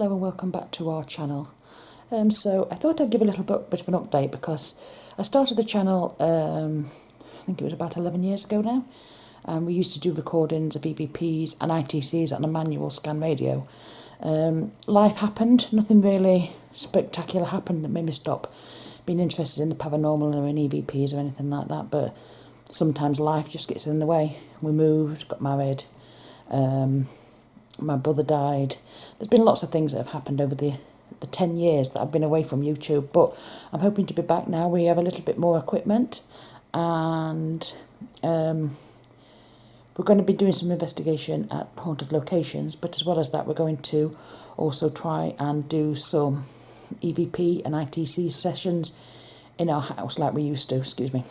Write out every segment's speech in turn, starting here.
Hello and welcome back to our channel. So I thought I'd give a little bit of an update because I started the channel, I think it was about 11 years ago now, and we used to do recordings of EVPs and ITCs on a manual scan radio. Life happened, nothing really spectacular happened that made me stop being interested in the paranormal or in EVPs or anything like that, but sometimes life just gets in the way. We moved, got married, my brother died. There's been lots of things that have happened over the 10 years that I've been away from YouTube, but I'm hoping to be back now. We have a little bit more equipment, and we're going to be doing some investigation at haunted locations, but as well as that we're going to also try and do some EVP and ITC sessions in our house like we used to. Excuse me.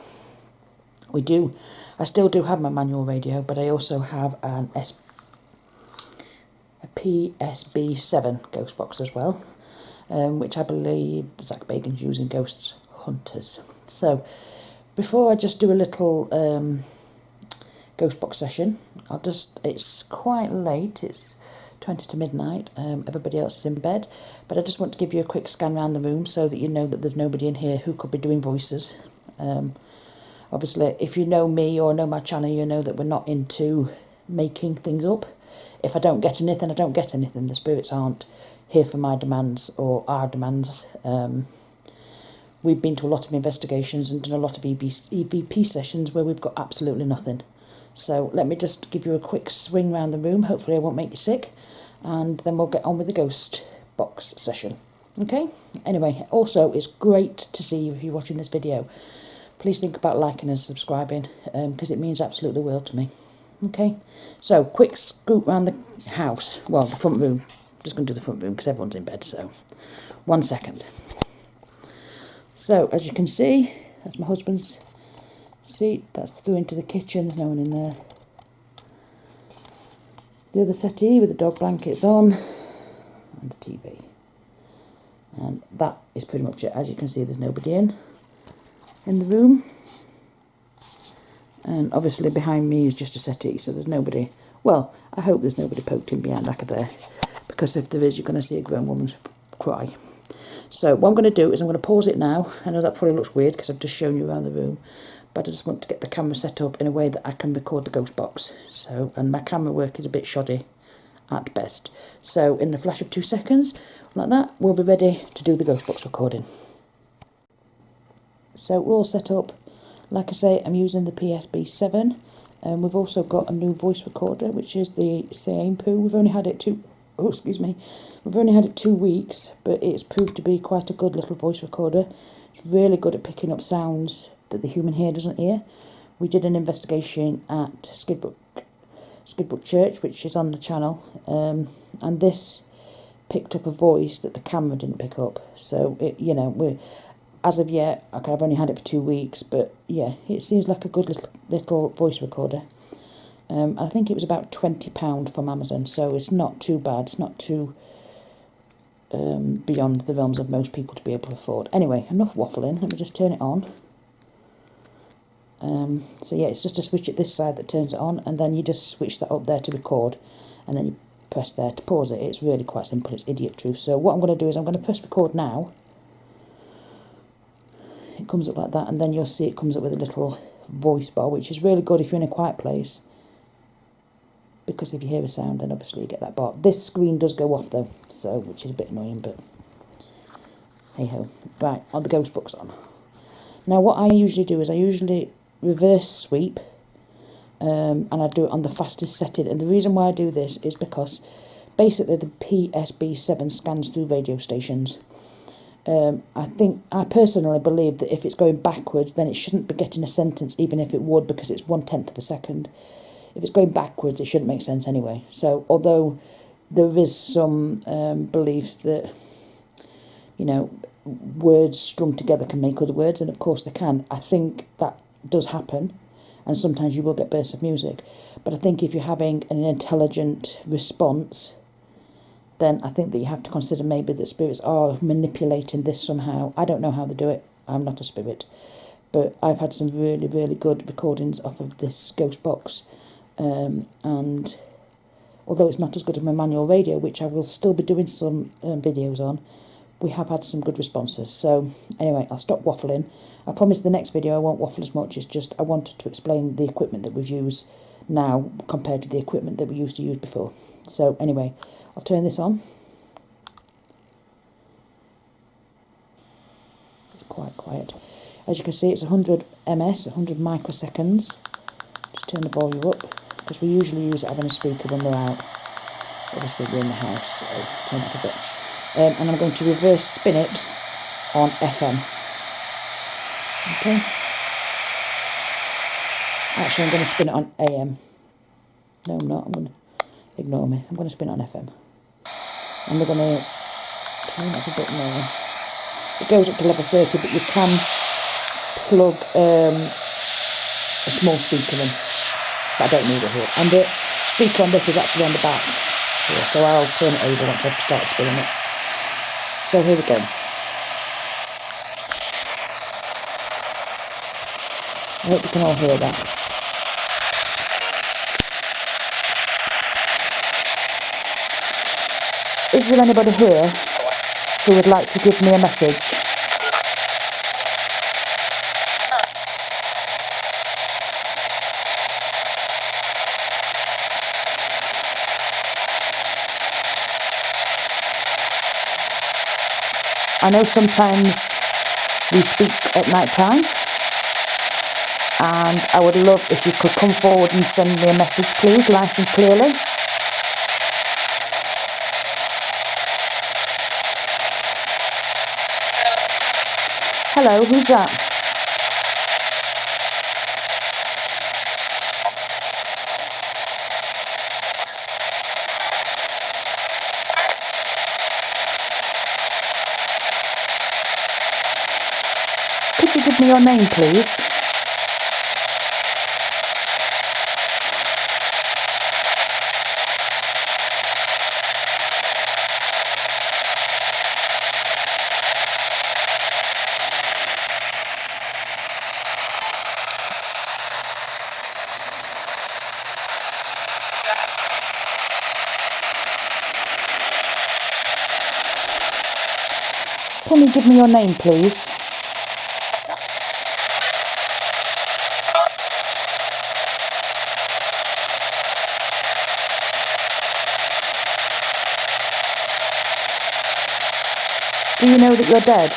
I still do have my manual radio, but I also have a P-SB7 Ghostbox as well, which I believe Zach Bagan's using Ghosts Hunters. So before I just do a little Ghostbox session, it's quite late, it's 20 to midnight, everybody else is in bed, but I just want to give you a quick scan around the room so that you know that there's nobody in here who could be doing voices. Obviously, if you know me or know my channel, you know that we're not into making things up. If I don't get anything, I don't get anything. The spirits aren't here for my demands or our demands. We've been to a lot of investigations and done a lot of EVP sessions where we've got absolutely nothing. So let me just give you a quick swing around the room. Hopefully I won't make you sick. And then we'll get on with the ghost box session. Okay? Anyway, also, it's great to see you if you're watching this video. Please think about liking and subscribing, because it means absolutely the world to me. Okay, so quick scoot around the house. Well, the front room. Just going to do the front room because everyone's in bed, so 1 second. So, as you can see, that's my husband's seat. That's through into the kitchen. There's no one in there. The other settee with the dog blankets on and the TV. And that is pretty much it. As you can see, there's nobody in the room. And obviously behind me is just a settee, so there's nobody. Well, I hope there's nobody poked in behind back of there, because if there is, you're going to see a grown woman cry. So what I'm going to do is I'm going to pause it now. I know that probably looks weird because I've just shown you around the room, but I just want to get the camera set up in a way that I can record the ghost box. So, and my camera work is a bit shoddy at best. So in the flash of 2 seconds, like that, we'll be ready to do the ghost box recording. So we're all set up. Like I say, I'm using the P-SB7, and we've also got a new voice recorder, which is the same poo. We've only had it 2 weeks, but it's proved to be quite a good little voice recorder. It's really good at picking up sounds that the human ear doesn't hear. We did an investigation at Skidbrook Church, which is on the channel, and this picked up a voice that the camera didn't pick up. So, as of yet, okay, I've only had it for 2 weeks, but yeah, it seems like a good little voice recorder. I think it was about £20 from Amazon, so it's not too bad. It's not too beyond the realms of most people to be able to afford. Anyway, enough waffling. Let me just turn it on. So yeah, it's just a switch at this side that turns it on, and then you just switch that up there to record, and then you press there to pause it. It's really quite simple. It's idiot truth. So what I'm going to do is I'm going to press record now. It comes up like that, and then you'll see it comes up with a little voice bar, which is really good if you're in a quiet place, because if you hear a sound, then obviously you get that bar. This screen does go off though, so which is a bit annoying, but hey ho. Right, on the ghost box on. Now what I usually do is I usually reverse sweep, and I do it on the fastest setting, and the reason why I do this is because basically the P-SB7 scans through radio stations. I personally believe that if it's going backwards, then it shouldn't be getting a sentence, even if it would, because it's 1/10 of a second. If it's going backwards, it shouldn't make sense anyway. So, although there is some beliefs that, words strung together can make other words, and of course they can. I think that does happen, and sometimes you will get bursts of music. But I think if you're having an intelligent response, then I think that you have to consider maybe that spirits are manipulating this somehow. I don't know how they do it. I'm not a spirit. But I've had some really, really good recordings off of this ghost box. And although it's not as good as my manual radio, which I will still be doing some videos on. We have had some good responses. So anyway, I'll stop waffling. I promise the next video I won't waffle as much. It's just I wanted to explain the equipment that we've used now compared to the equipment that we used to use before. So anyway, I'll turn this on. It's quite quiet. As you can see, it's 100 ms, 100 microseconds. Just turn the volume up, because we usually use it having a speaker when we're out. Obviously we're in the house, so turn it up a bit. And I'm going to reverse spin it on FM. Okay. Actually, I'm going to spin it on AM. No, I'm not. I'm going to ignore me. I'm going to spin it on FM. And we're going to turn it up a bit more. It goes up to level 30, but you can plug a small speaker in. But I don't need it here. And the speaker on this is actually on the back here, so I'll turn it over once I've started spinning it. So here we go. I hope you can all hear that. Is there anybody here who would like to give me a message? I know sometimes we speak at night time, and I would love if you could come forward and send me a message, please, nice and clearly. Hello, who's that? Could you give me your name, please? Can you give me your name, please? Do you know that you're dead?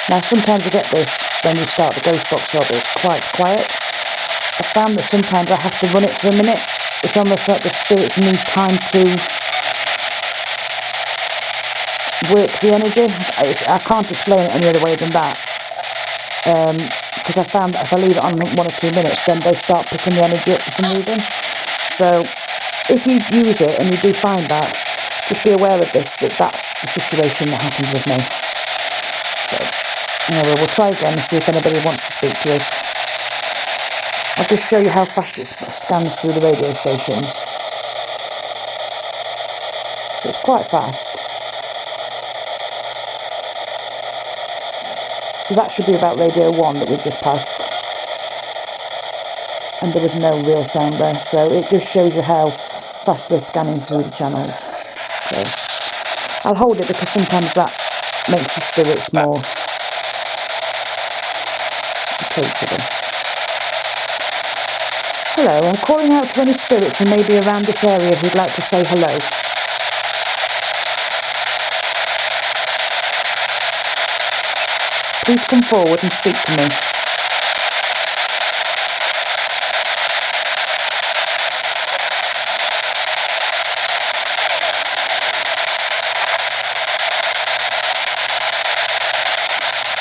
Now sometimes I get this when you start the Ghostbox job, it's quite quiet. I found that sometimes I have to run it for a minute. It's almost like the spirits need time to work the energy. I can't explain it any other way than that. Because I found that if I leave it on 1 or 2 minutes, then they start picking the energy up for some reason. So if you use it and you do find that, just be aware of this, that's the situation that happens with me. So anyway, we'll try again and see if anybody wants to speak to us. I'll just show you how fast it scans through the radio stations. So it's quite fast. So that should be about Radio 1 that we've just passed. And there was no real sound there, so it just shows you how fast they're scanning through the channels. So I'll hold it because sometimes that makes the spirits more approachable. Hello, I'm calling out to any spirits who may be around this area who'd like to say hello. Please come forward and speak to me.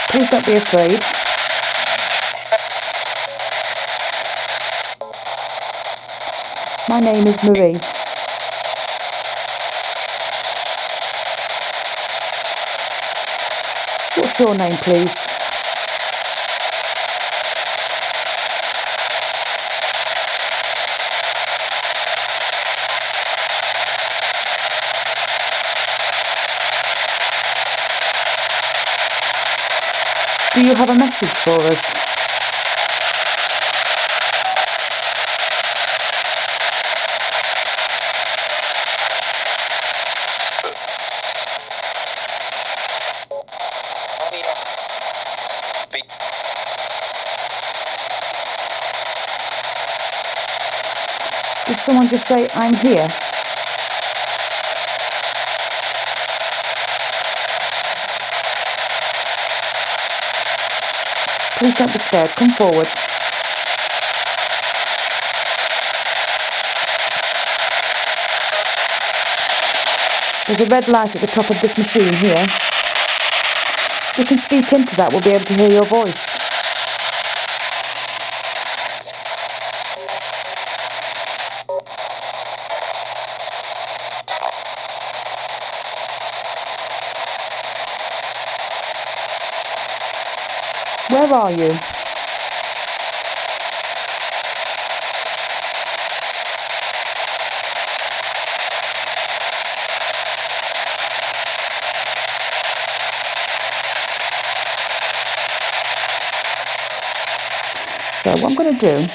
Please don't be afraid. My name is Marie. What's your name, please? Do you have a message for us? someone just say, I'm here? Please don't be scared, come forward. There's a red light at the top of this machine here. If you can speak into that, we'll be able to hear your voice. Where are you? So what I'm going to do,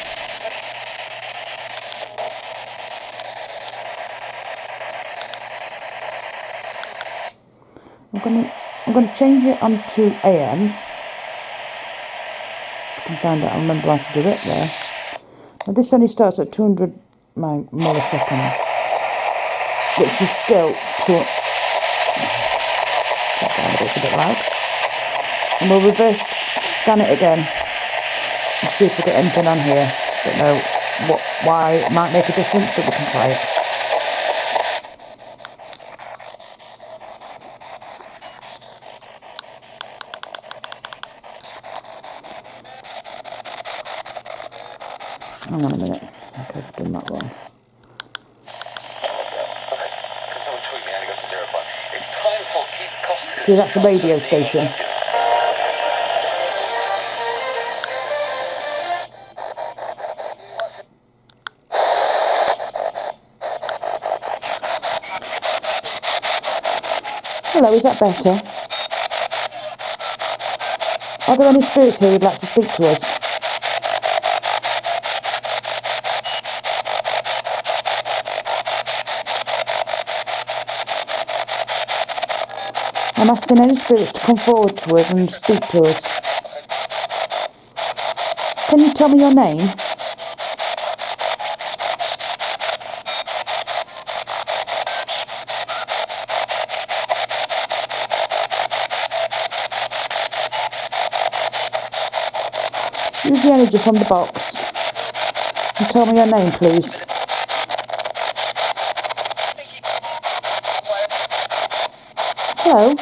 I'm going to change it onto AM. I can find out, I remember how to do it there. Now this only starts at 200 milliseconds, which is still too. It's a bit loud. And we'll reverse scan it again and see if we get anything on here. Don't know why it might make a difference, but we can try it. Hang on a minute. Okay, I've done that wrong. See, that's a radio station. Hello, is that better? Are there any spirits here who'd like to speak to us? I'm asking any spirits to come forward to us and speak to us. Can you tell me your name? Use the energy from the box. And tell me your name, please. Hello?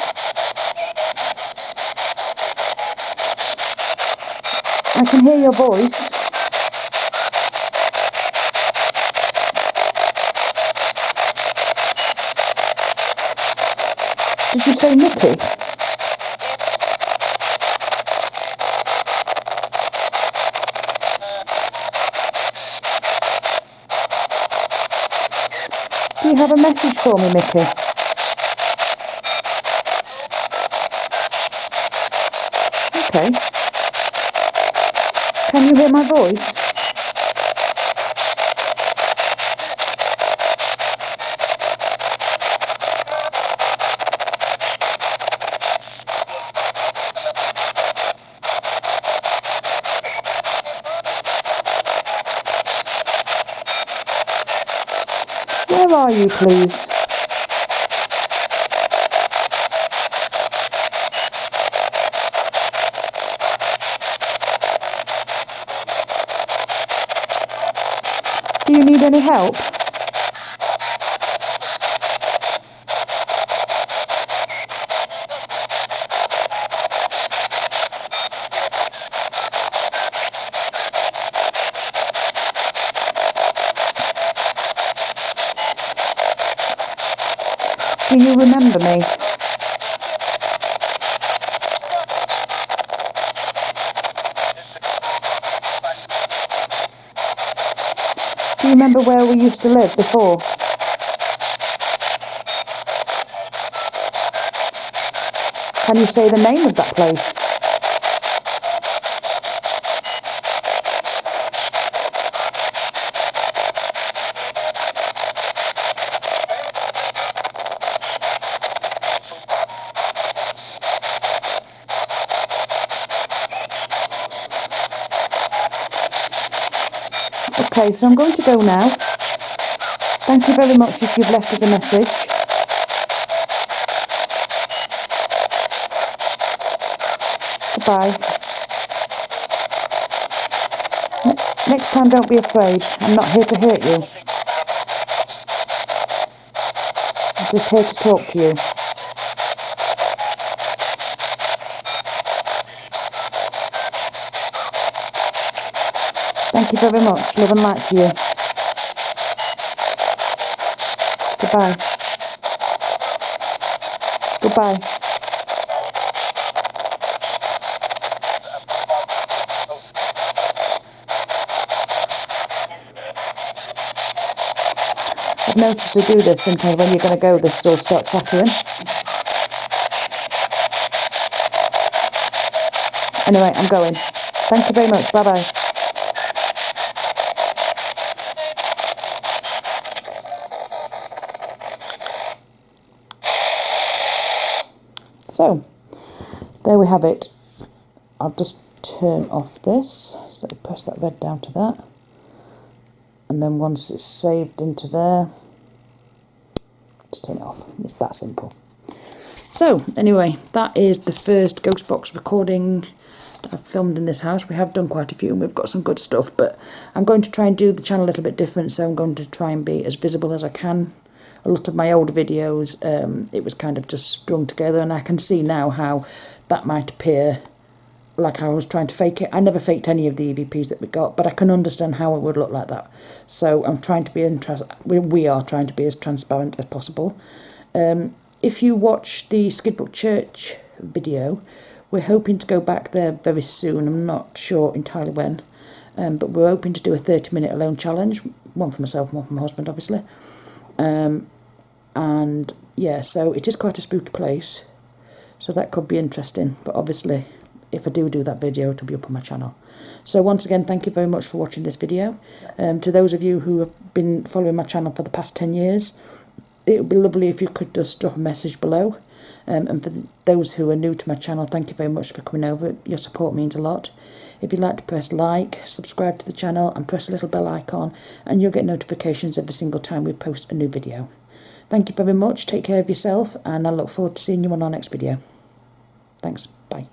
I can hear your voice. Did you say Mickey? Do you have a message for me, Mickey? Okay. Can you hear my voice? Where are you, please? Do you need any help? Do you remember me? Do you remember where we used to live before? Can you say the name of that place? Okay, so I'm going to go now. Thank you very much if you've left us a message. Goodbye. Next time, don't be afraid. I'm not here to hurt you. I'm just here to talk to you. Thank you very much. Love and light to you. Goodbye. Goodbye. I've noticed they do this sometimes when you're going to go, they still start chattering. Anyway, I'm going. Thank you very much. Bye-bye. So, there we have it. I'll just turn off this. So press that red down to that. And then once it's saved into there, just turn it off. It's that simple. So, anyway, that is the first Ghostbox recording that I've filmed in this house. We have done quite a few and we've got some good stuff, but I'm going to try and do the channel a little bit different, so I'm going to try and be as visible as I can. A lot of my old videos, it was kind of just strung together, and I can see now how that might appear like I was trying to fake it. I never faked any of the EVPs that we got, but I can understand how it would look like that. So I'm trying to be we are trying to be as transparent as possible. If you watch the Skidbrook Church video, we're hoping to go back there very soon. I'm not sure entirely when, but we're hoping to do a 30-minute alone challenge. One for myself, one for my husband, obviously. And yeah, so it is quite a spooky place, so that could be interesting. But obviously, if I do that video, it'll be up on my channel. So once again, thank you very much for watching this video. To those of you who have been following my channel for the past 10 years, it would be lovely if you could just drop a message below. And for those who are new to my channel, thank you very much for coming over. Your support means a lot. If you'd like to press like, subscribe to the channel and press a little bell icon, and you'll get notifications every single time we post a new video. Thank you very much, take care of yourself, and I look forward to seeing you on our next video. Thanks, bye.